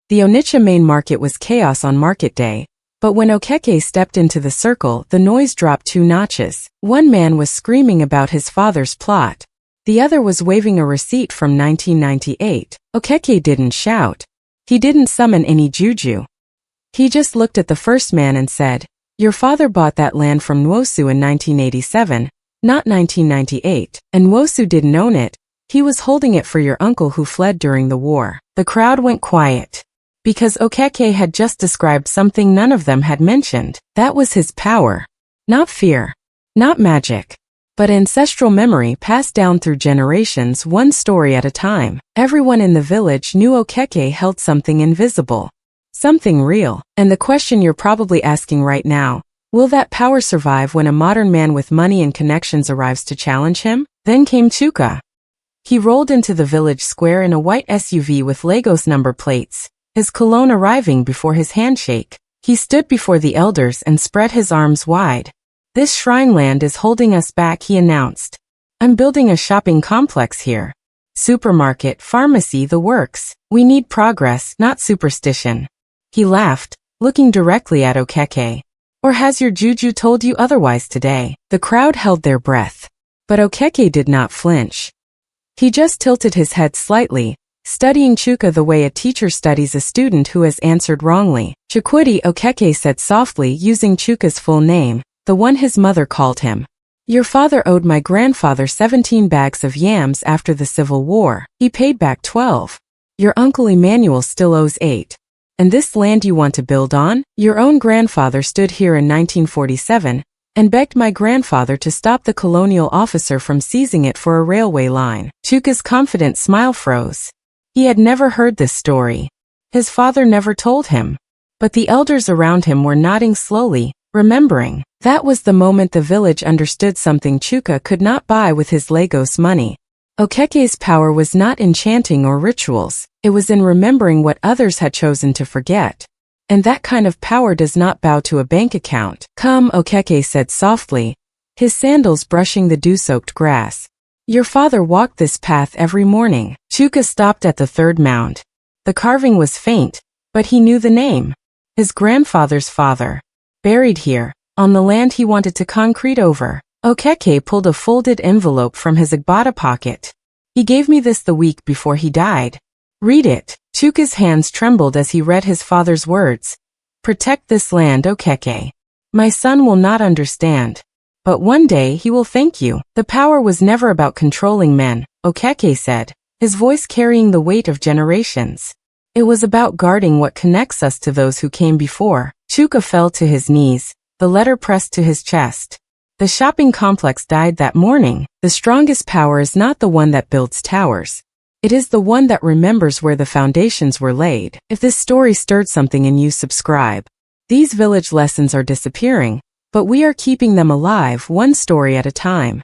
The Onitsha main market was chaos on market day, but when Okeke stepped into the circle, the noise dropped 2 notches. One man was screaming about his father's plot. The other was waving a receipt from 1998. Okeke didn't shout. He didn't summon any juju. He just looked at the first man and said, "Your father bought that land from Nwosu in 1987, not 1998, and Nwosu didn't own it. He was holding it for your uncle who fled during the war." The crowd went quiet. Because Okeke had just described something none of them had mentioned. That was his power. Not fear. Not magic. But ancestral memory passed down through generations, one story at a time. Everyone in the village knew Okeke held something invisible. Something real. And the question you're probably asking right now, will that power survive when a modern man with money and connections arrives to challenge him? Then came Chuka. He rolled into the village square in a white SUV with Lagos number plates, his cologne arriving before his handshake. He stood before the elders and spread his arms wide. "This shrine land is holding us back," he announced. "I'm building a shopping complex here. Supermarket, pharmacy, the works. We need progress, not superstition." He laughed, looking directly at Okeke. "Or has your juju told you otherwise today?" The crowd held their breath. But Okeke did not flinch. He just tilted his head slightly, studying Chuka the way a teacher studies a student who has answered wrongly. "Chikwudi," Okeke said softly, using Chuka's full name, the one his mother called him. "Your father owed my grandfather 17 bags of yams after the Civil War. He paid back 12. Your uncle Emmanuel still owes 8. And this land you want to build on? Your own grandfather stood here in 1947 and begged my grandfather to stop the colonial officer from seizing it for a railway line." Chuka's confident smile froze. He had never heard this story. His father never told him. But the elders around him were nodding slowly, remembering. That was the moment the village understood something Chuka could not buy with his Lagos money. Okeke's power was not in chanting or rituals, it was in remembering what others had chosen to forget. And that kind of power does not bow to a bank account. "Come," Okeke said softly, his sandals brushing the dew-soaked grass. "Your father walked this path every morning." Chuka stopped at the third mound. The carving was faint, but he knew the name. His grandfather's father. Buried here, on the land he wanted to concrete over. Okeke pulled a folded envelope from his agbada pocket. "He gave me this the week before he died. Read it." Chuka's hands trembled as he read his father's words. "Protect this land, Okeke. My son will not understand. But one day he will thank you." The power was never about controlling men, Okeke said, his voice carrying the weight of generations. It was about guarding what connects us to those who came before. Chuka fell to his knees, the letter pressed to his chest. The shopping complex died that morning. The strongest power is not the one that builds towers. It is the one that remembers where the foundations were laid. If this story stirred something in you, subscribe. These village lessons are disappearing, but we are keeping them alive, one story at a time.